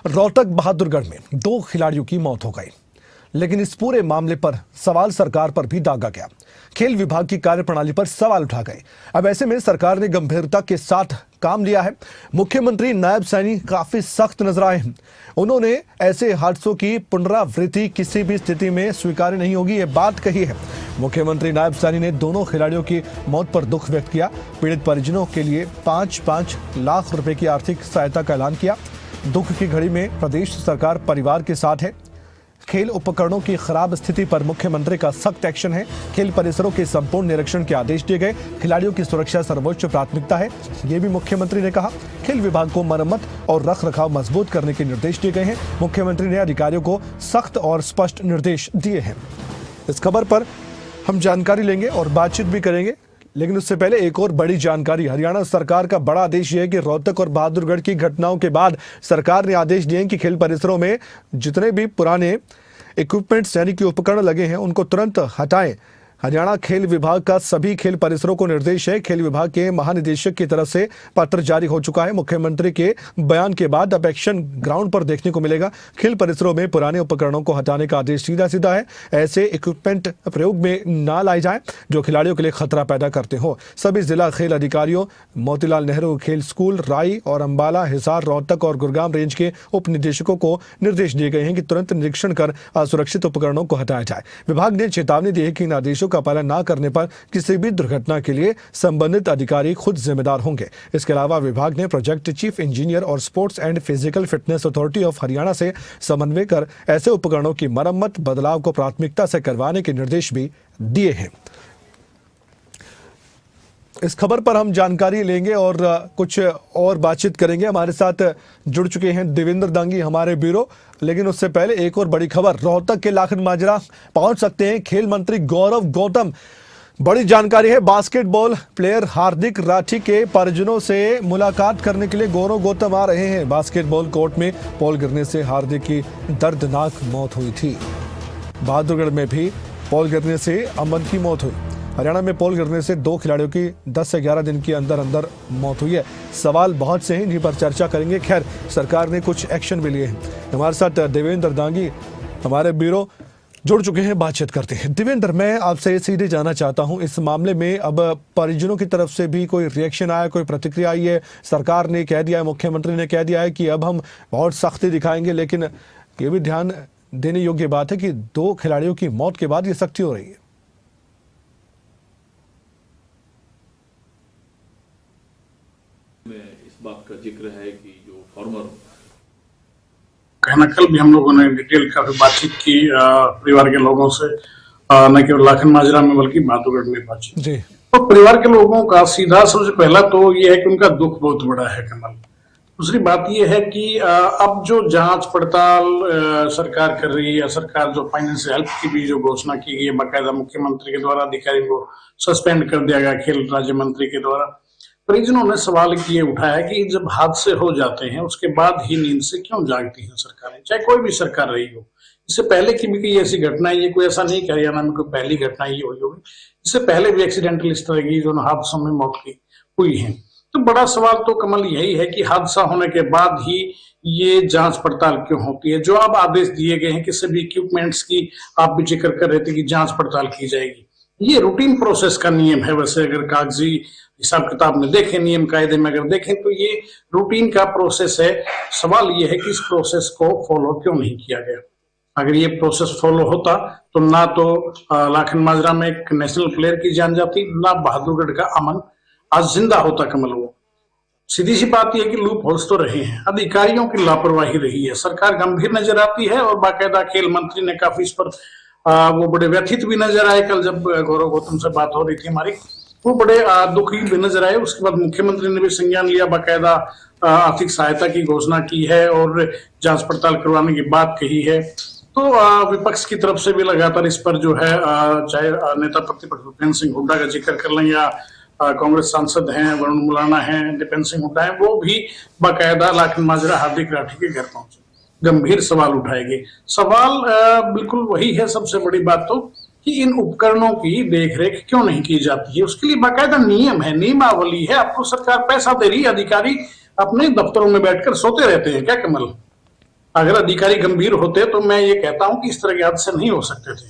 रोहतक बहादुरगढ़ में 2 खिलाड़ियों की मौत हो गई, लेकिन इस पूरे मामले पर सवाल सरकार पर भी दागा गया। खेल विभाग की कार्यप्रणाली पर सवाल उठा गए। अब ऐसे में सरकार ने गंभीरता के साथ काम लिया है। मुख्यमंत्री नायब सैनी काफी सख्त नजर आए हैं। उन्होंने ऐसे हादसों की पुनरावृत्ति किसी भी स्थिति में स्वीकार्य नहीं होगी, ये बात कही है। मुख्यमंत्री नायब सैनी ने दोनों खिलाड़ियों की मौत पर दुख व्यक्त किया। पीड़ित परिजनों के लिए 5-5 लाख रुपए की आर्थिक सहायता का ऐलान किया। दुख की घड़ी में प्रदेश सरकार परिवार के साथ है। खेल उपकरणों की खराब स्थिति पर मुख्यमंत्री का सख्त एक्शन है। खेल परिसरों के संपूर्ण निरीक्षण के आदेश दिए गए। खिलाड़ियों की सुरक्षा सर्वोच्च प्राथमिकता है, ये भी मुख्यमंत्री ने कहा। खेल विभाग को मरम्मत और रखरखाव मजबूत करने के निर्देश दिए गए हैं। मुख्यमंत्री ने अधिकारियों को सख्त और स्पष्ट निर्देश दिए हैं। इस खबर पर हम जानकारी लेंगे और बातचीत भी करेंगे, लेकिन उससे पहले एक और बड़ी जानकारी। हरियाणा सरकार का बड़ा आदेश यह है कि रोहतक और बहादुरगढ़ की घटनाओं के बाद सरकार ने आदेश दिए हैं कि खेल परिसरों में जितने भी पुराने इक्विपमेंट्स यानी कि उपकरण लगे हैं उनको तुरंत हटाएं। हरियाणा खेल विभाग का सभी खेल परिसरों को निर्देश है। खेल विभाग के महानिदेशक की तरफ से पत्र जारी हो चुका है। मुख्यमंत्री के बयान के बाद अब एक्शन ग्राउंड पर देखने को मिलेगा। खेल परिसरों में पुराने उपकरणों को हटाने का आदेश सीधा सीधा है। ऐसे इक्विपमेंट प्रयोग में ना लाए जाएं जो खिलाड़ियों के लिए खतरा पैदा करते हो। सभी जिला खेल अधिकारियों, मोतीलाल नेहरू खेल स्कूल, राई और अंबाला, हिसार, रोहतक और गुरुग्राम रेंज के उप निदेशकों को निर्देश दिए गए हैं कि तुरंत निरीक्षण कर असुरक्षित उपकरणों को हटाया जाए। विभाग ने चेतावनी दी है कि इन आदेशों का पालन न करने पर किसी भी दुर्घटना के लिए संबंधित अधिकारी खुद जिम्मेदार होंगे। इसके अलावा विभाग ने प्रोजेक्ट चीफ इंजीनियर और sports and physical fitness authority of Haryana से समन्वय कर ऐसे उपकरणों की मरम्मत बदलाव को प्राथमिकता से करवाने के निर्देश भी दिए हैं। इस खबर पर हम जानकारी लेंगे और कुछ और बातचीत करेंगे। हमारे साथ जुड़ चुके हैं देवेंद्र दांगी, हमारे ब्यूरो। लेकिन उससे पहले एक और बड़ी खबर, रोहतक के लाखन माजरा पहुंच सकते हैं खेल मंत्री गौरव गौतम। बड़ी जानकारी है, बास्केटबॉल प्लेयर हार्दिक राठी के परिजनों से मुलाकात करने के लिए गौरव गौतम आ रहे हैं। बास्केटबॉल कोर्ट में पोल गिरने से हार्दिक की दर्दनाक मौत हुई थी। बहादुरगढ़ में भी पोल गिरने से अमन की मौत हुई। हरियाणा में पोल गिरने से 2 खिलाड़ियों की 10 से 11 दिन के अंदर अंदर मौत हुई है। सवाल बहुत से हैं, इन्हीं पर चर्चा करेंगे। खैर, सरकार ने कुछ एक्शन भी लिए हैं। हमारे साथ देवेंद्र दांगी, हमारे ब्यूरो, जुड़ चुके हैं, बातचीत करते हैं। देवेंद्र, मैं आपसे सीधे जाना चाहता हूं, इस मामले में अब परिजनों की तरफ से भी कोई रिएक्शन आया, कोई प्रतिक्रिया आई है? सरकार ने कह दिया है, मुख्यमंत्री ने कह दिया है कि अब हम बहुत सख्ती दिखाएंगे, लेकिन ये भी ध्यान देने योग्य बात है कि 2 खिलाड़ियों की मौत के बाद ये सख्ती हो रही है। इस बात का जिक्र है कि जो फॉर्मर कहना, कल भी हम लोगों ने डिटेल काफी बातचीत की परिवार के लोगों से, न केवल लाखन माजरा में बल्कि बहादुरगढ़ में बातचीत जी। तो परिवार के लोगों का सीधा सबसे पहला तो ये है कि उनका दुख बहुत बड़ा है कमल। दूसरी बात ये है कि अब जो जांच पड़ताल सरकार कर रही है, सरकार जो फाइनेंशियल हेल्प की भी जो घोषणा की गई है, बाकायदा मुख्यमंत्री के द्वारा अधिकारियों को सस्पेंड कर दिया गया खेल राज्य मंत्री के द्वारा। परिजनों ने सवाल ये उठाया कि जब हादसे हो जाते हैं उसके बाद ही नींद से क्यों जागती हैं सरकारें, चाहे कोई भी सरकार रही हो। इससे पहले की भी कोई ऐसी घटना, ये कोई ऐसा नहीं कि हरियाणा में कोई पहली घटना ये हुई होगी। इससे पहले भी एक्सीडेंटल इस तरह की जो हादसों में मौत की हुई है। तो बड़ा सवाल तो कमल यही है कि हादसा होने के बाद ही ये जांच पड़ताल क्यों होती है। जो अब आदेश दिए गए हैं कि सभी इक्विपमेंट्स की आप भी जिक्र कर रहे थे कि जांच पड़ताल की जाएगी, ये रूटीन प्रोसेस का नियम है। वैसे अगर कागजी हिसाब किताब में देखें, नियम कायदे में अगर देखें तो ये रूटीन का प्रोसेस है। सवाल ये है कि इस प्रोसेस को फॉलो क्यों नहीं किया गया। अगर ये प्रोसेस फॉलो होता तो ना तो लाखन माजरा में एक नेशनल प्लेयर की जान जाती, ना बहादुरगढ़ का अमन आज जिंदा होता कमल। वो सीधी सी बात यह है कि लूप होल्स तो रहे हैं, अधिकारियों की लापरवाही रही है। सरकार गंभीर नजर आती है और बाकायदा खेल मंत्री ने काफी इस पर वो बड़े व्यथित भी नजर आए। कल जब गौरव गौतम से बात हो रही थी हमारी, वो बड़े दुखी भी नजर आए। उसके बाद मुख्यमंत्री ने भी संज्ञान लिया, बाकायदा आर्थिक सहायता की घोषणा की है और जांच पड़ताल करवाने की बात कही है। तो विपक्ष की तरफ से भी लगातार इस पर जो है, चाहे नेता प्रतिपक्ष भूपेंद्र सिंह हुड्डा का जिक्र कर लें या कांग्रेस सांसद हैं वरुण मुलाना हैं, दीपेंद्र सिंह हुड्डा हैं, वो भी बाकायदा लाखन माजरा हार्दिक राठी के घर पहुंचे, गंभीर सवाल उठाए गए। सवाल बिल्कुल वही है, सबसे बड़ी बात तो कि इन उपकरणों की देखरेख क्यों नहीं की जाती है। उसके लिए बाकायदा नियम है, नियमावली है। आपको सरकार पैसा दे रही है, अधिकारी अपने दफ्तरों में बैठकर सोते रहते हैं क्या कमल? अगर अधिकारी गंभीर होते तो मैं ये कहता हूं कि इस तरह के हादसे नहीं हो सकते थे।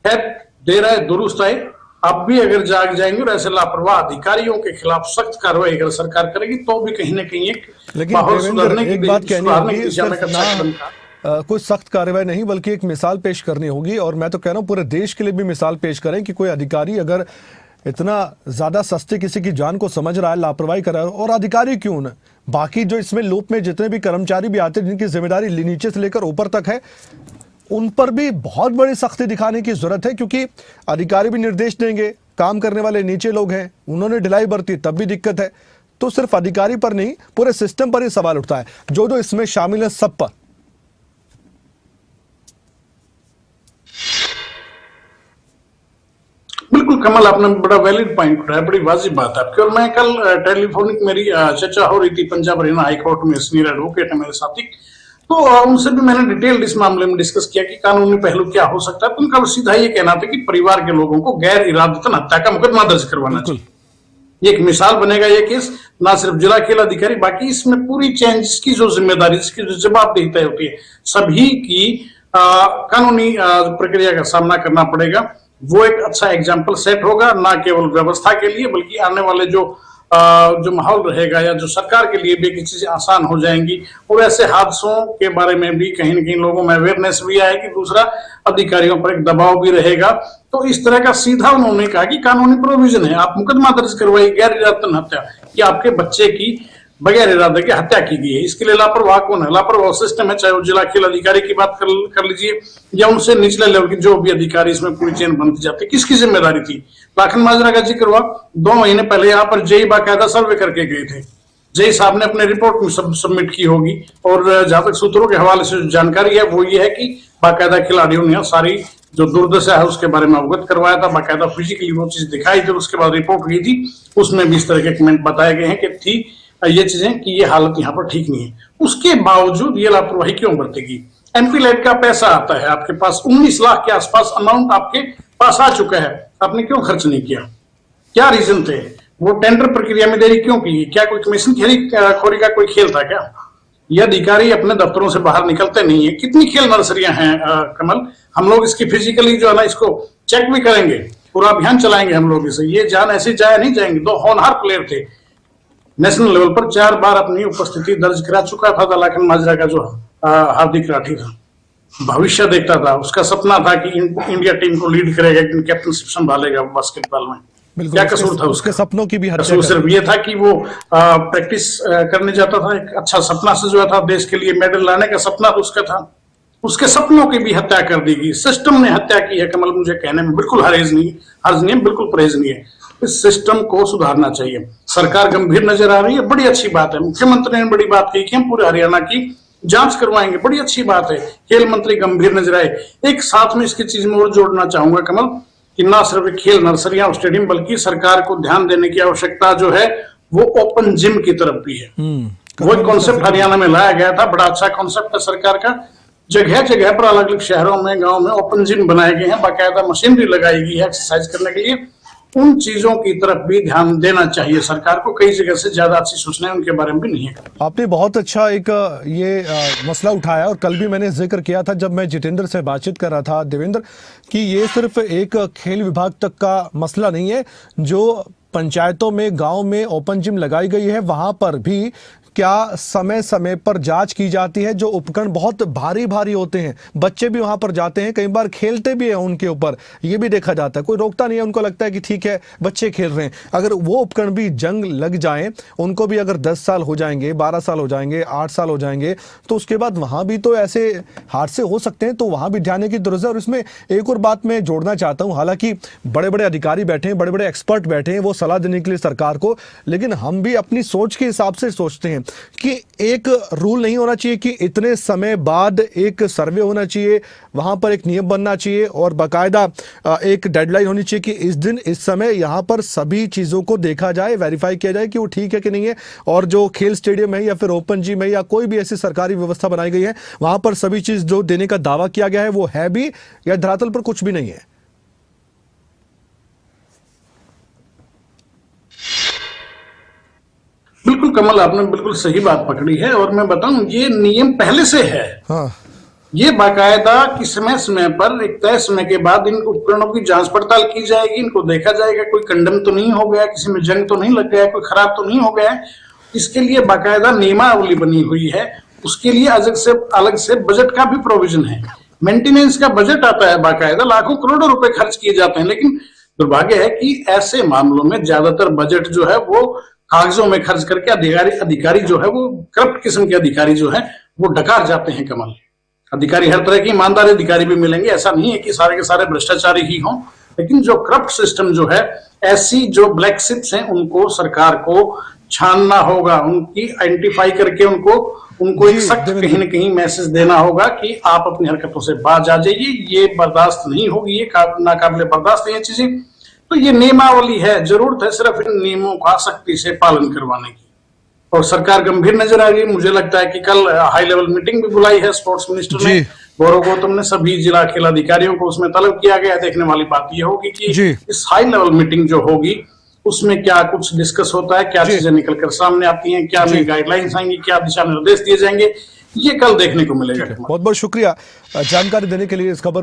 खैर, देर आए दुरुस्त आए। अब भी अगर जाग जाएंगे और ऐसे लापरवाह अधिकारियों के खिलाफ सख्त कार्रवाई अगर सरकार करेगी तो भी कहीं ना कहीं एक लेकिन माहौल देवेंद्र, सुधारने की एक बात कहनी सुधारने की होगी, दिशा में सिर्फ अच्छा कदम था। कोई सख्त कार्रवाई नहीं बल्कि एक मिसाल पेश करनी होगी। और मैं तो कह रहा हूं पूरे देश के लिए भी मिसाल पेश करें कि कोई अधिकारी अगर इतना ज्यादा सस्ते किसी की जान को समझ रहा है, लापरवाही कर रहा है, और अधिकारी क्यों न, बाकी जो इसमें लूप में जितने भी कर्मचारी भी आते हैं जिनकी जिम्मेदारी नीचे से लेकर ऊपर तक है, उन पर भी बहुत बड़ी सख्ती दिखाने की जरूरत है। क्योंकि अधिकारी भी निर्देश देंगे, काम करने वाले नीचे लोग हैं, उन्होंने ढिलाई बरती तब भी दिक्कत है। तो सिर्फ अधिकारी पर नहीं, पूरे सिस्टम पर ही सवाल उठता है, जो जो इसमें शामिल है सब पर। बिल्कुल कमल, आपने बड़ा वैलिड पॉइंट उठाया, बड़ी वाजिब बात है आपकी। और मैं कल टेलीफोनिक मेरी चर्चा हो रही थी पंजाब हरियाणा हाई कोर्ट में, सीनियर एडवोकेट है मेरे साथी, तो उनसे भी मैंने डिटेल्ड इस मामले में डिस्कस किया कि कानूनी पहलू क्या हो सकता है। तो उनका सीधा ये कहना था कि परिवार के लोगों को गैर इरादतन हत्या का मुकदमा दर्ज करवाना चाहिए। ये एक मिसाल बनेगा ये केस, ना सिर्फ जिला खेल अधिकारी, बाकी इसमें पूरी चेंज की जो जिम्मेदारी, इसकी जो जवाबदेही होती है, सभी की कानूनी प्रक्रिया का सामना करना पड़ेगा। वो एक अच्छा एग्जाम्पल सेट होगा, ना केवल व्यवस्था के लिए बल्कि आने वाले जो माहौल रहेगा या जो सरकार के लिए भी चीजें आसान हो जाएंगी। और ऐसे हादसों के बारे में भी कहीं ना कहीं लोगों में अवेयरनेस भी आएगी, दूसरा अधिकारियों पर एक दबाव भी रहेगा। तो इस तरह का सीधा उन्होंने कहा कि कानूनी प्रोविजन है, आप मुकदमा दर्ज करवाइए गैर इरादतन हत्या, कि आपके बच्चे की बगैर इरादे की हत्या की गई है। इसके लिए लापरवाह कौन है? लापरवाह सिस्टम है, चाहे वो जिला खेल अधिकारी की बात कर लीजिए या उनसे निचले लेवल के जो भी अधिकारी, इसमें पूरी चेन बनती जाती है। किसकी जिम्मेदारी थी? लाखन माजरा का जिक्र हुआ, 2 महीने पहले यहाँ पर जेई बाकायदा सर्वे करके गए थे। जेई साहब ने अपने रिपोर्ट में सबमिट की होगी, और जहां तक सूत्रों के हवाले से जो जानकारी है वो ये है कि बाकायदा खिलाड़ियों ने सारी जो दुर्दशा है उसके बारे में अवगत करवाया था, बाकायदा फिजिकली वो चीज दिखाई थी, उसके बाद रिपोर्ट गई थी, उसमें भी इस तरह के कमेंट बताए गए हैं कि थी ये चीजें कि ये हालत यहाँ पर ठीक नहीं है। उसके बावजूद ये लापरवाही क्यों बरतेगी? एमपी लेट का पैसा आता है आपके पास, 19 लाख के आसपास अमाउंट आपके पास आ चुका है, आपने क्यों खर्च नहीं किया? क्या रीजन थे? वो टेंडर प्रक्रिया में देरी क्यों की? क्या कोई कमीशन खोरी का कोई खेल था क्या? ये अधिकारी अपने दफ्तरों से बाहर निकलते नहीं है। कितनी खेल नर्सरियां हैं कमल, हम लोग इसकी फिजिकली जो है ना इसको चेक भी करेंगे, पूरा अभियान चलाएंगे हम लोग इसे। ये जान ऐसे जाया नहीं जाएंगे। 2 होनहार प्लेयर थे, नेशनल लेवल पर 4 बार अपनी उपस्थिति दर्ज करा चुका था लाखन माजरा का जो हार्दिक राठी था। भविष्य देखता था, उसका सपना था कि इंडिया टीम को लीड करेगा, कैप्टनशिप संभालेगा बास्केटबॉल में। क्या कसूर था उसके सपनों की भी कसूर सिर्फ ये था कि वो प्रैक्टिस करने जाता था, एक अच्छा सपना सजोया था, देश के लिए मेडल लाने का सपना तो उसका था। उसके सपनों की भी हत्या कर दी गई, सिस्टम ने हत्या की है कमल। मुझे कहने में बिल्कुल हर्ज नहीं है, बिल्कुल परहेज नहीं है। इस सिस्टम को सुधारना चाहिए। सरकार गंभीर नजर आ रही है, बड़ी अच्छी बात है। मुख्यमंत्री ने बड़ी बात कही कि हम पूरे हरियाणा की जांच करवाएंगे, बड़ी अच्छी बात है। खेल मंत्री गंभीर नजर आए। एक साथ में इसकी चीज में और जोड़ना चाहूंगा कमल कि ना सिर्फ खेल नर्सरियां और स्टेडियम, बल्कि सरकार को ध्यान देने की आवश्यकता जो है वो ओपन जिम की तरफ भी है। वो एक कॉन्सेप्ट हरियाणा में लाया गया था, बड़ा अच्छा कॉन्सेप्ट है सरकार का। जगह जगह पर अलग अलग शहरों में, गांव में ओपन जिम बनाए गए हैं, बाकायदा मशीनरी लगाई गई है एक्सरसाइज करने के लिए। उन चीजों की तरफ भी ध्यान देना चाहिए सरकार को। कई जगह से ज्यादा अच्छी सूचनाएं उनके बारे में भी नहीं है। आपने बहुत अच्छा एक ये मसला उठाया, और कल भी मैंने जिक्र किया था जब मैं जितेंद्र से बातचीत कर रहा था देवेंद्र, कि ये सिर्फ एक खेल विभाग तक का मसला नहीं है। जो पंचायतों में, गांव में ओपन जिम लगाई गई है, वहां पर भी क्या समय समय पर जांच की जाती है। जो उपकरण बहुत भारी भारी होते हैं, बच्चे भी वहां पर जाते हैं, कई बार खेलते भी हैं उनके ऊपर, ये भी देखा जाता है। कोई रोकता नहीं है, उनको लगता है कि ठीक है बच्चे खेल रहे हैं। अगर वो उपकरण भी जंग लग जाएं, उनको भी अगर 10 साल हो जाएंगे, 12 साल हो जाएंगे, 8 साल हो जाएंगे, तो उसके बाद वहां भी तो ऐसे हादसे हो सकते हैं। तो वहां भी ध्यान की जरूरत है। और इसमें एक और बात मैं जोड़ना चाहता हूं, हालांकि बड़े बड़े अधिकारी बैठे हैं, बड़े बड़े एक्सपर्ट बैठे हैं, वो सलाह देने के लिए सरकार को, लेकिन हम भी अपनी सोच के हिसाब से सोचते हैं कि एक रूल नहीं होना चाहिए कि इतने समय बाद एक सर्वे होना चाहिए, वहां पर एक नियम बनना चाहिए और बाकायदा एक डेडलाइन होनी चाहिए कि इस दिन इस समय यहां पर सभी चीजों को देखा जाए, वेरीफाई किया जाए कि वो ठीक है कि नहीं है। और जो खेल स्टेडियम है या फिर ओपन जिम है या कोई भी ऐसी सरकारी व्यवस्था बनाई गई है, वहां पर सभी चीज जो देने का दावा किया गया है वो है भी, या धरातल पर कुछ भी नहीं है। बिल्कुल बिल्कुल कमल, आपने बिल्कुल सही बात पकड़ी है। और मैं बताऊं, ये नियम पहले से है। हाँ ये बाकायदा कि समय समय पर एक तय समय के बाद इन उपकरणों की जांच पड़ताल की जाएगी, इनको देखा जाएगा कोई कंडम तो नहीं हो गया, किसी में जंग तो नहीं लग गया, कोई खराब तो नहीं हो गया है। इसके लिए बाकायदा नियमावली बनी हुई है। उसके लिए अलग से बजट का भी प्रोविजन है। मेंटेनेंस का बजट आता है बाकायदा, लाखों करोड़ों रुपए खर्च किए जाते हैं। लेकिन दुर्भाग्य है कि ऐसे मामलों में ज्यादातर बजट जो है वो कागजों में खर्च करके अधिकारी जो है वो करप्ट किस्म के अधिकारी जो है वो डकार जाते हैं। कमल, अधिकारी हर तरह के ईमानदार अधिकारी भी मिलेंगे, ऐसा नहीं है कि सारे के सारे भ्रष्टाचारी ही हों, लेकिन जो करप्ट सिस्टम जो है, ऐसी जो ब्लैक शिप्स हैं, उनको सरकार को छानना होगा, उनकी आइडेंटिफाई करके उनको एक सख्त कहीं न कहीं मैसेज देना होगा कि आप अपनी हरकतों से बाज आ जाइए, ये बर्दाश्त नहीं होगी, ये नाकाबिले बर्दाश्त है ये चीजें। तो ये नियमावली है, जरूरत है सिर्फ इन नियमों का सख्ती से पालन करवाने की। और सरकार गंभीर नजर आ रही है। मुझे लगता है कि कल हाई लेवल मीटिंग भी बुलाई है स्पोर्ट्स मिनिस्टर ने, गौरव गौतम ने, सभी जिला खेल अधिकारियों को उसमें तलब किया गया। देखने वाली बात यह होगी कि इस हाई लेवल मीटिंग जो होगी उसमें क्या कुछ डिस्कस होता है, क्या चीजें निकलकर सामने आती हैं, क्या नई गाइडलाइंस आएंगी, क्या दिशा निर्देश दिए जाएंगे, ये कल देखने को मिलेगा। बहुत बहुत शुक्रिया जानकारी देने के लिए इस खबर